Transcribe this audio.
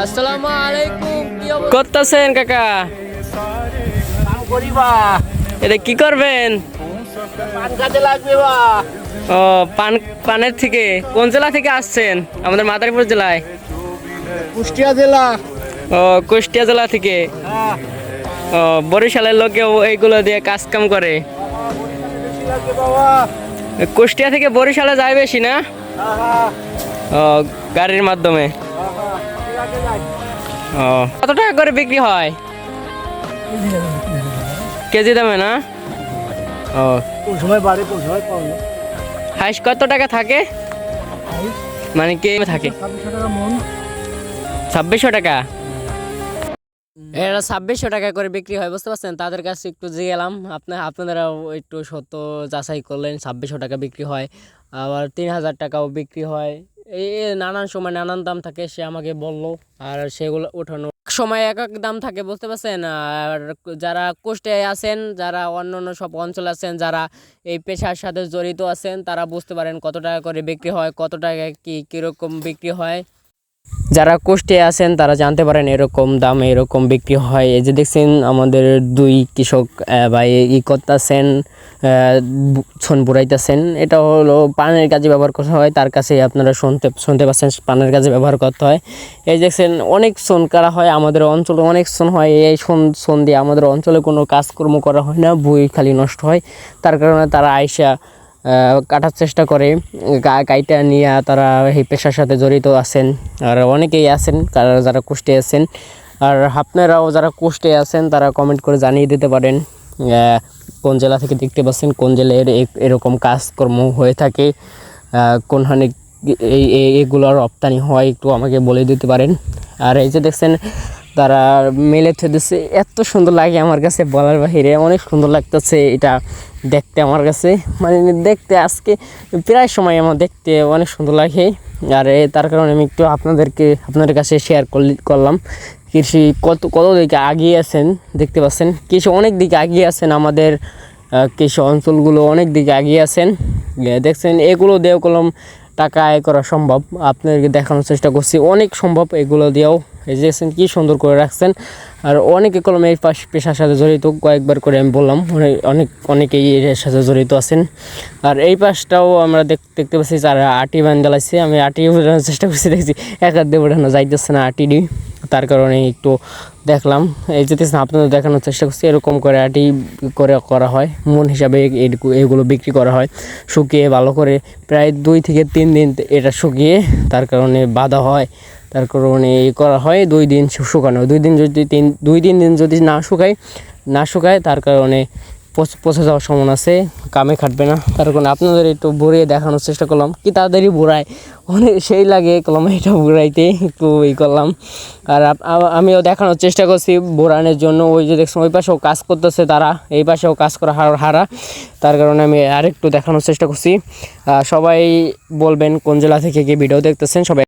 আসসালামু আলাইকুম। কি করতেছেন কাকা? এটা কি করবেন? পান কাজে লাগবে বা। ও পানের থেকে কোন জেলা থেকে আসছেন? আমাদের মাদারীপুর জেলায়। কুষ্টিয়া জেলা। ও কুষ্টিয়া জেলা থেকে। হ্যাঁ। ও বরিশালের লোকেও এইগুলো দিয়ে কাজ কাম করে। বেশি লাগবে বাবা। কুষ্টিয়া থেকে বরিশালে যায় বেশি না? ও গাড়ির মাধ্যমে। ও কত টাকা করে বিক্রি হয়? কেজি দামে না? ও কোন সময় বাড়ে কোন সময় কমে। হাইস কত টাকা থাকে? মানে কে থাকে? 2600 টাকা মন। 2600 টাকা। এটা 2600 টাকা করে বিক্রি হয়, বুঝতে পারছেন? তাদের কাছে একটু গেলাম, আপনারাও একটু সত্য যাচাই করলেন। 2600 টাকা বিক্রি হয়, আবার 3000 টাকাও বিক্রি হয়। এই নানান সময় নানান দাম থাকে, সে আমাকে বললো। আর সেগুলো ওঠানো সময় এক এক দাম থাকে, বুঝতে পারছেন? আর যারা কুষ্টিয়ায় আছেন, যারা অন্য অন্য সব অঞ্চল আছেন, যারা এই পেশার সাথে জড়িত আছেন, তারা বুঝতে পারেন কত টাকা করে বিক্রি হয়, কত টাকা কীরকম বিক্রি হয়। যারা কুষ্টিয়ায় আছেন তারা জানতে পারেন এরকম দাম এরকম বিক্রি হয়। এই যে দেখছেন আমাদের দুই কৃষক ভাই ই করতেছেন, ছন বুড়াইতেছেন। এটা হলো পানের কাজে ব্যবহার করা হয়, তার কাছে আপনারা শুনতে পাচ্ছেন পানের কাজে ব্যবহার করতে হয়। এই দেখছেন অনেক ছন করা হয়, আমাদের অঞ্চলে অনেক ছন হয়। এই ছন দিয়ে আমাদের অঞ্চলে কোনো কাজকর্ম করা হয় না, বই খালি নষ্ট হয়। তার কারণে তারা আইসা কাটার চেষ্টা করে, গাইটা নিয়ে তারা এই পেশার সাথে জড়িত আছেন। আর অনেকেই আছেন যারা কুষ্টিয়ায় আছেন। আর আপনারাও যারা কুষ্টিয়ায় আছেন তারা কমেন্ট করে জানিয়ে দিতে পারেন কোন জেলা থেকে দেখতে পাচ্ছেন, কোন জেলায় এরকম কাজকর্ম হয়ে থাকে, কোনখানে এগুলো রপ্তানি হয়, একটু আমাকে বলে দিতে পারেন। আর এই যে দেখছেন তারা মেলে থেতেছে, এত সুন্দর লাগে আমার কাছে বলার বাহিরে, অনেক সুন্দর লাগতেছে এটা দেখতে আমার কাছে। মানে দেখতে আজকে প্রায় সময় আমার দেখতে অনেক সুন্দর লাগে। আর তার কারণে আমি একটু আপনাদের কাছে শেয়ার করলাম। কৃষি কত দিকে আগিয়ে আছেন দেখতে পাচ্ছেন, কৃষি অনেক দিকে আগিয়ে আছেন, আমাদের কৃষি অঞ্চলগুলো অনেক দিকে আগিয়ে আছেন। দেখছেন এগুলো দিয়েও কলম টাকা আয় করা সম্ভব, আপনাদেরকে দেখানোর চেষ্টা করছি অনেক সম্ভব এগুলো দিয়েও। এই যে দেখছেন কী সুন্দর করে রাখছেন। আর অনেকে কলম এই পেশার সাথে জড়িত, কয়েকবার করে আমি বললাম অনেকেই এর সাথে জড়িত আছেন। আর এই পাশটাও আমরা দেখতে পাচ্ছি যারা আটি বান্ধালাইছে, আমি আটি ওঠানোর চেষ্টা করছি, দেখছি এক হাত দিয়ে ওঠানো যাইতেছে না আটিডি, তার কারণে একটু দেখলাম। এই যে আপনাদের দেখানোর চেষ্টা করছি এরকম করে আটি করে করা হয়, মন হিসাবে এগুলো বিক্রি করা হয় শুকিয়ে ভালো করে, প্রায় 2 থেকে 3 দিন এটা শুকিয়ে তার কারণে বাঁধা হয়, তার কারণে করা হয় 2 দিন শুকানো। 2-3 দিন যদি না শুকায় তার কারণে পচে যাওয়ার সম্ভাবনা আছে, কামে খাটবে না। তার কারণে আপনাদের একটু ভরিয়ে দেখানোর চেষ্টা করলাম, কি তাড়াতাড়ি ভরায় অনেক সেই লাগে কলম এটা ভরাইতে একটু করলাম। আর আমিও দেখানোর চেষ্টা করছি ভরানোর জন্য। ওই যে দেখছি ওই পাশেও কাজ করতেছে তারা, এই পাশেও কাজ করা হারা, তার কারণে আমি আরেকটু দেখানোর চেষ্টা করছি। সবাই বলবেন কোন জেলা থেকে কি ভিডিও দেখতেছেন, সবাই